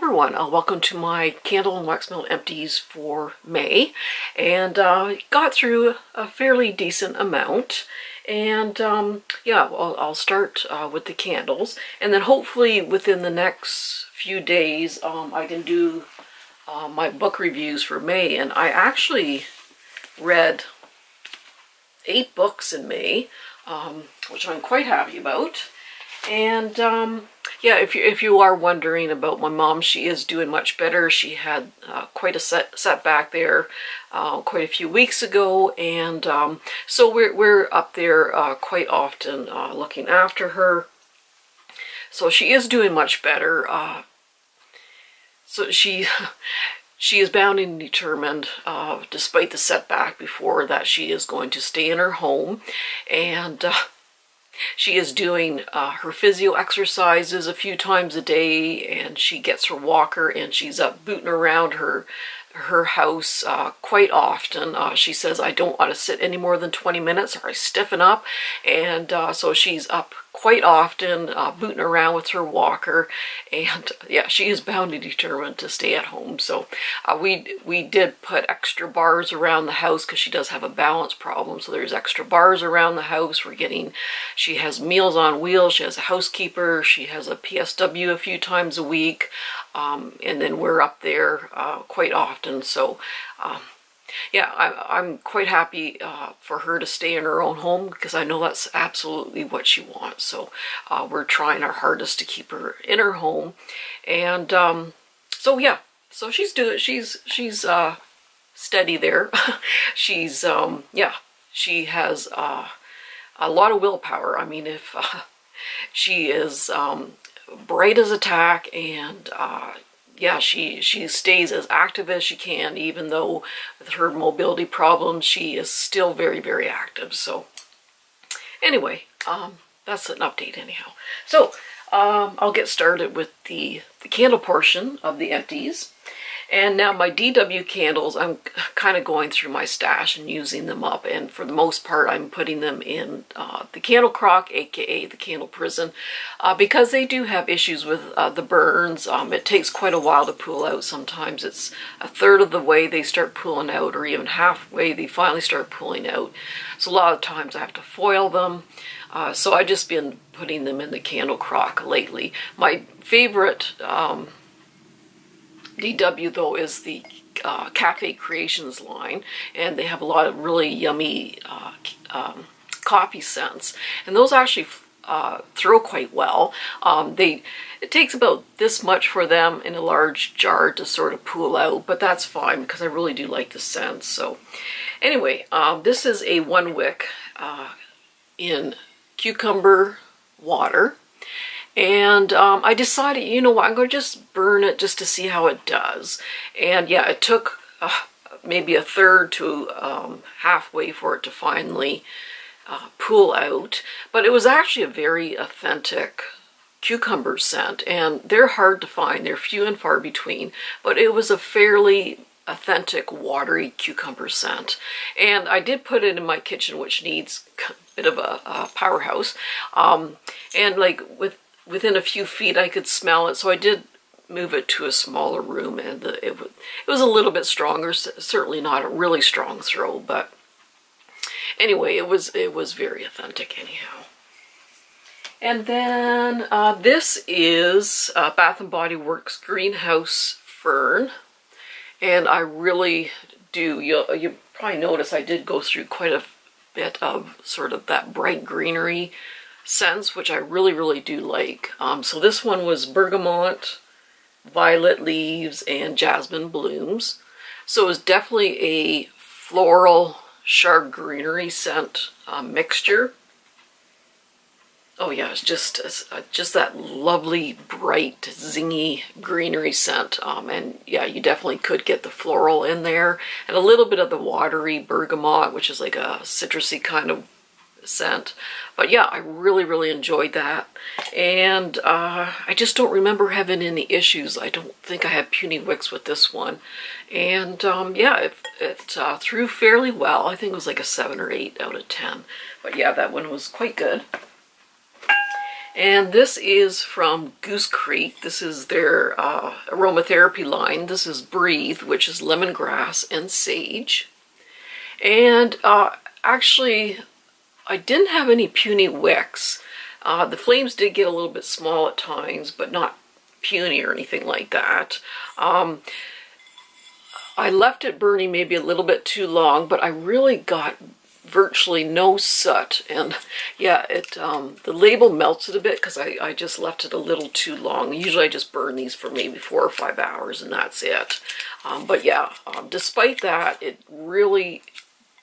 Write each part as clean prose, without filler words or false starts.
everyone, welcome to my candle and wax melt empties for May, and got through a fairly decent amount. And yeah, I'll start with the candles, and then hopefully within the next few days I can do my book reviews for May. And I actually read 8 books in May, which I'm quite happy about. And yeah, if you are wondering about my mom, she is doing much better. She had quite a setback there quite a few weeks ago, and so we're up there quite often looking after her. So she is doing much better. So she is bound and determined, despite the setback before, that she is going to stay in her home, and she is doing her physio exercises a few times a day, and she gets her walker and she's up booting around her house quite often. She says, I don't want to sit any more than 20 minutes or I stiffen up. And so she's up quite often booting around with her walker, and yeah, she is bound and determined to stay at home. So we did put extra bars around the house because she does have a balance problem, so there's extra bars around the house. She has Meals on Wheels, she has a housekeeper, she has a PSW a few times a week, and then we're up there quite often. So yeah, I'm quite happy for her to stay in her own home, because I know that's absolutely what she wants. So we're trying our hardest to keep her in her home. And so yeah, so she's steady there. She's yeah, she has a lot of willpower. I mean, if she is bright as a tack, and yeah, she stays as active as she can, even though with her mobility problems, she is still very, very active. So anyway, that's an update anyhow. So I'll get started with the candle portion of the empties. And now my DW candles, I'm kind of going through my stash and using them up, and for the most part I'm putting them in the candle crock, aka the candle prison, because they do have issues with the burns. It takes quite a while to pull out. Sometimes it's a third of the way they start pulling out, or even halfway they finally start pulling out. So a lot of times I have to foil them. So I've just been putting them in the candle crock lately. My favorite DW though is the Cafe Creations line, and they have a lot of really yummy coffee scents, and those actually throw quite well. It takes about this much for them in a large jar to sort of pool out, but that's fine because I really do like the scents. So anyway, this is a 1 wick in cucumber water. And I decided, you know what, I'm going to just burn it just to see how it does. And yeah, it took maybe a third to halfway for it to finally pool out. But it was actually a very authentic cucumber scent, and they're hard to find. They're few and far between, but it was a fairly authentic watery cucumber scent. And I did put it in my kitchen, which needs a bit of a powerhouse. And like within a few feet I could smell it, so I did move it to a smaller room, and it was a little bit stronger, certainly not a really strong throw, but anyway, it was very authentic anyhow. And then this is Bath & Body Works Greenhouse Fern, and I really do, you probably notice I did go through quite a bit of sort of that bright greenery scents, which I really, really do like. So this one was bergamot, violet leaves, and jasmine blooms. So it was definitely a floral, sharp greenery scent mixture. Oh yeah, it's just that lovely, bright, zingy greenery scent. And yeah, you definitely could get the floral in there, and a little bit of the watery bergamot, which is like a citrusy kind of scent. But yeah, I really, really enjoyed that. And I just don't remember having any issues. I don't think I had puny wicks with this one. And yeah, it threw fairly well. I think it was like a 7 or 8 out of 10. But yeah, that one was quite good. And this is from Goosecreek. This is their aromatherapy line. This is Breathe, which is lemongrass and sage. And actually, I didn't have any puny wicks. The flames did get a little bit small at times, but not puny or anything like that. I left it burning maybe a little bit too long, but I really got virtually no soot. And yeah, the label melted a bit because I just left it a little too long. Usually I just burn these for maybe 4 or 5 hours and that's it. But yeah, despite that, it really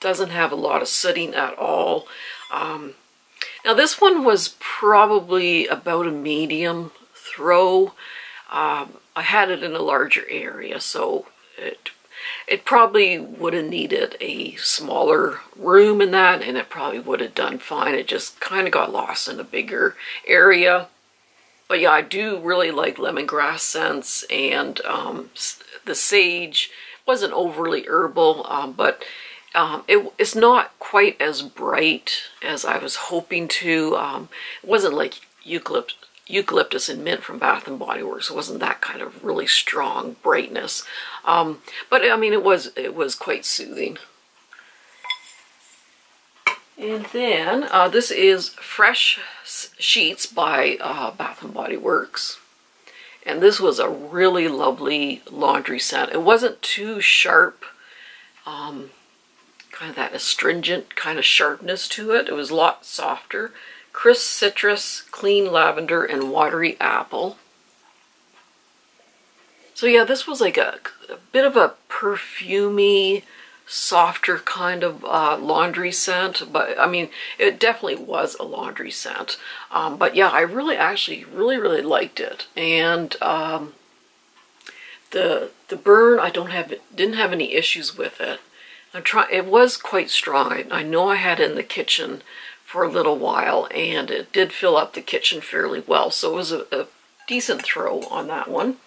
doesn't have a lot of sooting at all. Now this one was probably about a medium throw. I had it in a larger area, so it probably would have needed a smaller room in that, and it probably would have done fine. It just kind of got lost in a bigger area. But yeah, I do really like lemongrass scents, and the sage wasn't overly herbal, but it's not quite as bright as I was hoping to. It wasn't like eucalyptus and mint from Bath and Body Works. It wasn't that kind of really strong brightness, but I mean it was quite soothing. And then this is Fresh Sheets by Bath and Body Works, and this was a really lovely laundry scent. It wasn't too sharp, kind of that astringent kind of sharpness to it. It was a lot softer. Crisp citrus, clean lavender, and watery apple. So yeah, this was like a bit of a perfumey, softer kind of laundry scent. But I mean, it definitely was a laundry scent. But yeah, I actually really liked it. And the burn, I didn't have any issues with it. It was quite strong. I know I had it in the kitchen for a little while, and it did fill up the kitchen fairly well, so it was a decent throw on that one.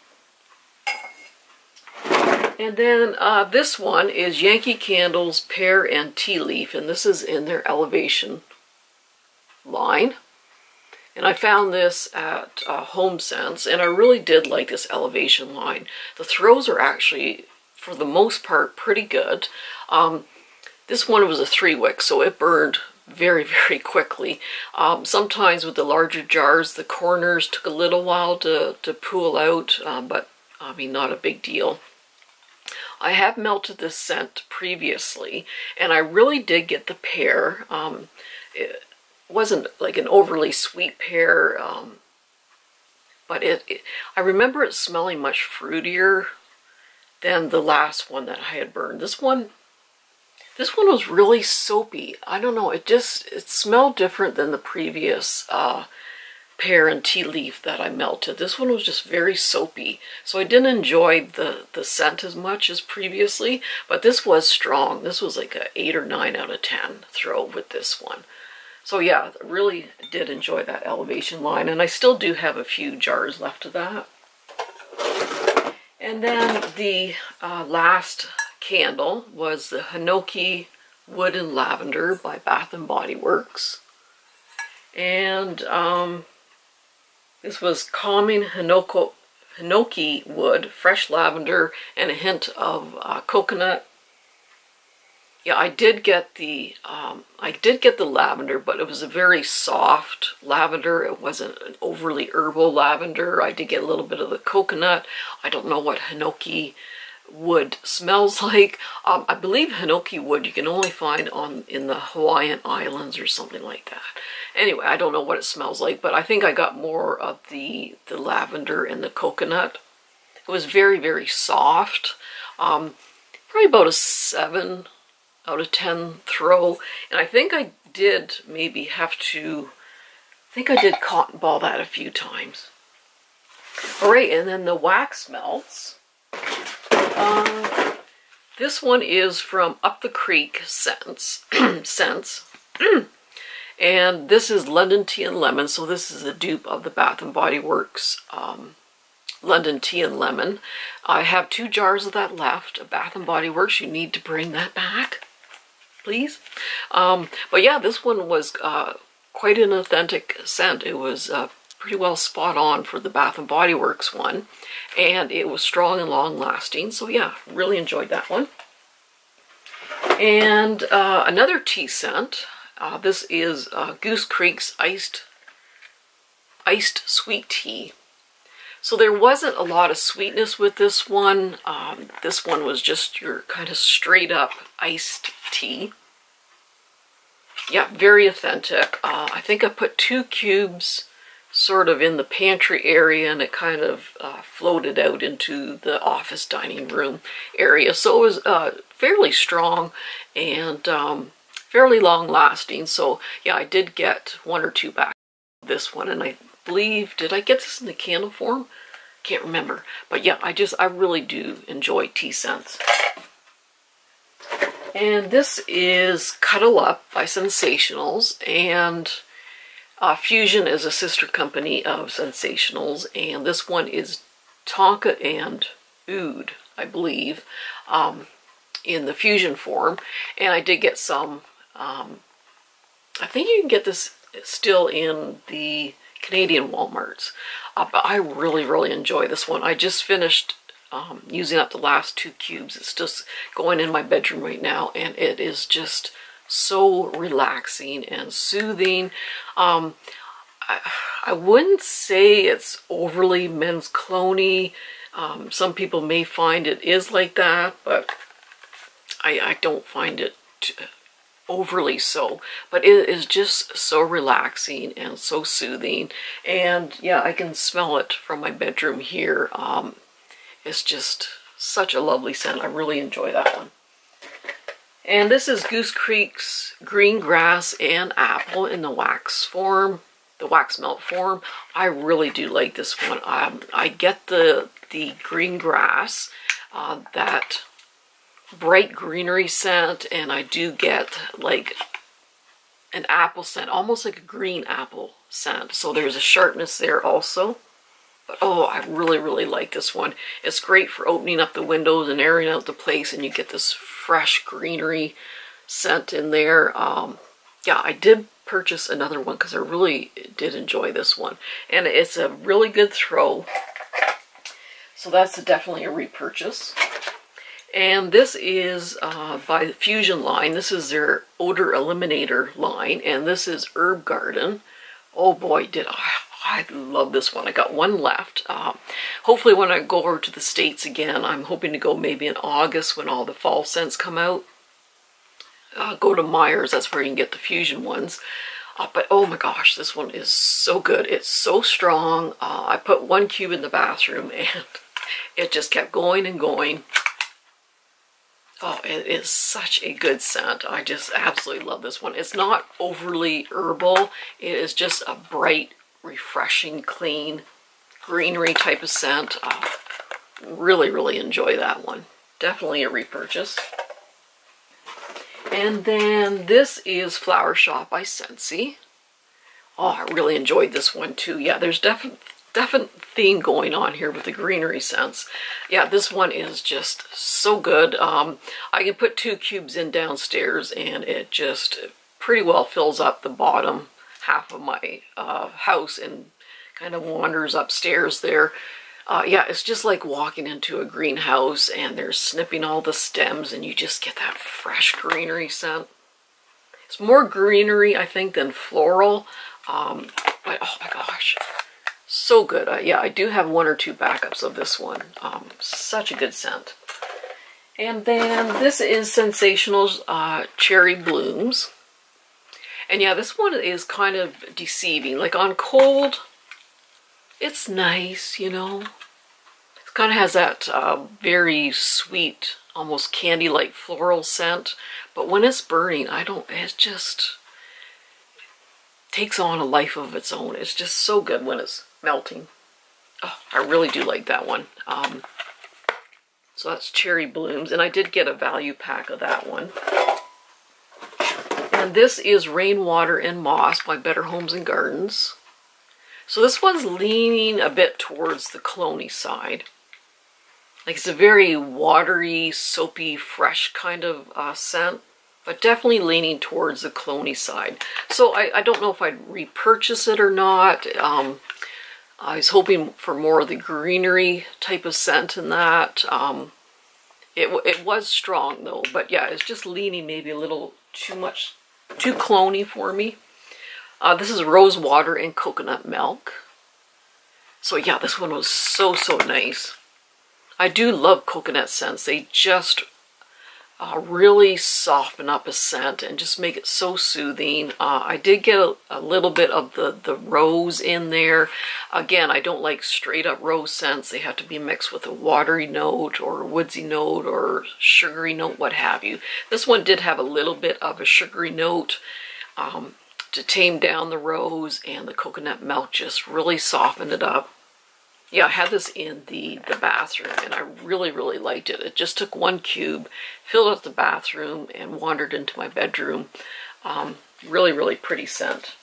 And then this one is Yankee Candle's Pear and Tea Leaf, and this is in their Elevation line. And I found this at Home Sense, and I really did like this Elevation line. The throws are actually, for the most part, pretty good. This one was a 3-wick, so it burned very quickly. Sometimes with the larger jars, the corners took a little while to pool out, but I mean, not a big deal. I have melted this scent previously, and I really did get the pear. It wasn't like an overly sweet pear, but I remember it smelling much fruitier than the last one that I had burned. This one was really soapy. I don't know, it smelled different than the previous pear and tea leaf that I melted. This one was just very soapy, so I didn't enjoy the scent as much as previously, but this was strong. This was like a 8 or 9 out of 10 throw with this one. So yeah, I really did enjoy that Elevation line, and I still do have a few jars left of that. And then the last candle was the Hinoki Wood and Lavender by Bath and Body Works. And this was calming Hinoki wood, fresh lavender, and a hint of coconut. Yeah, I did get the lavender, but it was a very soft lavender. It wasn't an overly herbal lavender. I did get a little bit of the coconut. I don't know what Hinoki wood smells like. I believe Hinoki wood you can only find in the Hawaiian Islands or something like that. Anyway, I don't know what it smells like, but I think I got more of the lavender and the coconut. It was very soft. Probably about a 7 out of 10 throw, and I think I did maybe have to, I think I did cotton ball that a few times. All right, and then the wax melts. This one is from Up the Creek Scents. And this is London Tea and Lemon, so this is a dupe of the Bath and Body Works London Tea and Lemon. I have 2 jars of that left. Bath and Body Works, you need to bring that back, please. But yeah, this one was quite an authentic scent. It was pretty well spot on for the Bath & Body Works one. And it was strong and long lasting. So yeah, really enjoyed that one. And another tea scent. This is Goosecreek's iced sweet tea. So there wasn't a lot of sweetness with this one. This one was just your kind of straight up iced tea. Yeah, very authentic. I think I put 2 cubes sort of in the pantry area, and it kind of floated out into the office dining room area. So it was fairly strong and fairly long lasting. So yeah, I did get 1 or 2 back of this one, and I believe, did I get this in the candle form? Can't remember. But yeah, I really do enjoy tea scents. And this is Cuddle Up by Scentsationals, and Fusion is a sister company of Scentsationals, and this one is Tonka and Oud, I believe, in the Fusion form. And I did get some, I think you can get this still in the Canadian Walmarts, but I really enjoy this one. I just finished using up the last 2 cubes. It's just going in my bedroom right now, and it is just so relaxing and soothing. I wouldn't say it's overly men's cologne-y. Some people may find it is like that, but I don't find it overly so. But it is just so relaxing and so soothing. And yeah, I can smell it from my bedroom here. It's just such a lovely scent. I really enjoy that one. And this is Goosecreek's Green Grass and Apple in the wax form, the wax melt form. I really do like this one. I get the green grass, that bright greenery scent, and I do get like an apple scent, almost like a green apple scent. So there's a sharpness there also. But oh, I really like this one. It's great for opening up the windows and airing out the place, and you get this fresh greenery scent in there. Yeah, I did purchase another one because I really did enjoy this one. And it's a really good throw. So that's definitely a repurchase. And this is by the Fusion line. This is their odor eliminator line, and this is Herb Garden. Oh boy, did I love this one. I got 1 left. Hopefully when I go over to the States again, I'm hoping to go maybe in August when all the fall scents come out. Go to Myers, that's where you can get the Fusion ones. But oh my gosh, this one is so good. It's so strong. I put 1 cube in the bathroom, and it just kept going and going. Oh, it is such a good scent. I just absolutely love this one. It's not overly herbal. It is just a bright, refreshing, clean, greenery type of scent. Really enjoy that one. Definitely a repurchase. And then this is Flower Shop by Scentsy. Oh, I really enjoyed this one too. Yeah, there's definite theme going on here with the greenery scents. Yeah, this one is just so good. I can put 2 cubes in downstairs, and it just pretty well fills up the bottom half of my house and kind of wanders upstairs there. Yeah, it's just like walking into a greenhouse, and they're snipping all the stems, and you just get that fresh greenery scent. It's more greenery, I think, than floral. But oh my gosh, so good. Yeah, I do have 1 or 2 backups of this one. Such a good scent. And then this is Scentsationals Cherry Blooms. And yeah, this one is kind of deceiving. Like on cold, it's nice, you know. It kind of has that very sweet, almost candy-like floral scent. But when it's burning, it just takes on a life of its own. It's just so good when it's melting. Oh, I really do like that one. So that's Cherry Blooms, and I did get a value pack of that one. And this is Rainwater and Moss by Better Homes and Gardens. So this one's leaning a bit towards the cologne-y side. Like it's a very watery, soapy, fresh kind of scent, but definitely leaning towards the cologne-y side. So I don't know if I'd repurchase it or not. I was hoping for more of the greenery type of scent in that. It was strong though, but yeah, it's just leaning maybe a little too cloney for me. This is rose water and coconut milk. So yeah, this one was so nice. I do love coconut scents. They just really soften up a scent and just make it so soothing. I did get a little bit of the rose in there. Again, I don't like straight up rose scents. They have to be mixed with a watery note or a woodsy note or sugary note, what have you. This one did have a little bit of a sugary note to tame down the rose, and the coconut milk just really softened it up. Yeah, I had this in the bathroom, and I really liked it. It just took one cube, filled up the bathroom, and wandered into my bedroom. Really pretty scent.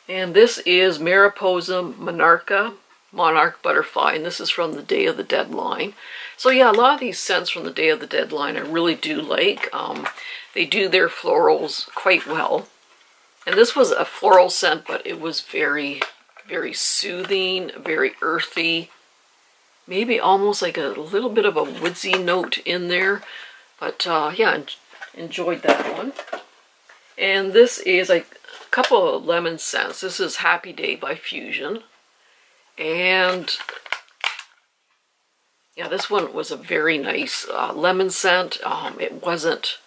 And this is Mariposa Monarch Butterfly, and this is from the Day of the Dead line. So yeah, a lot of these scents from the Day of the Dead line I really do like. They do their florals quite well. And this was a floral scent, but it was very soothing, very earthy, maybe almost like a little bit of a woodsy note in there. But yeah, enjoyed that one. And this is a couple of lemon scents. This is Happy Day by Fusion. And yeah, this one was a very nice lemon scent. It wasn't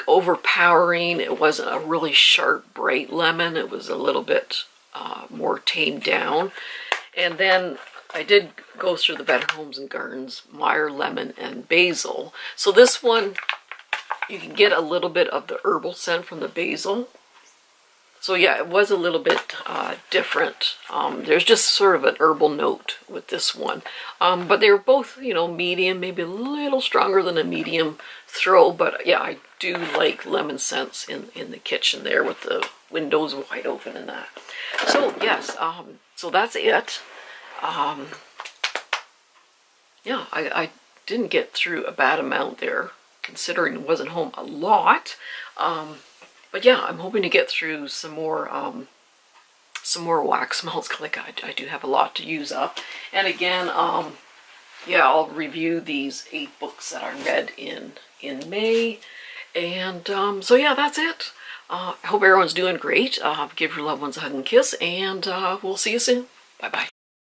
overpowering. It wasn't a really sharp, bright lemon. It was a little bit more tamed down. And then I did go through the Better Homes and Gardens Meyer Lemon and Basil. So this one, you can get a little bit of the herbal scent from the basil. So yeah, it was a little bit different. There's just sort of an herbal note with this one. But they were both, you know, medium, maybe a little stronger than a medium throw. But yeah, I do like lemon scents in the kitchen there with the windows wide open and that. So yes, so that's it. Yeah, I didn't get through a bad amount there, considering it wasn't home a lot. But yeah, I'm hoping to get through some more wax melts. Like I do have a lot to use up. And again, yeah, I'll review these 8 books that I read in May. And so yeah, that's it. I hope everyone's doing great. Give your loved ones a hug and kiss, and we'll see you soon. Bye-bye.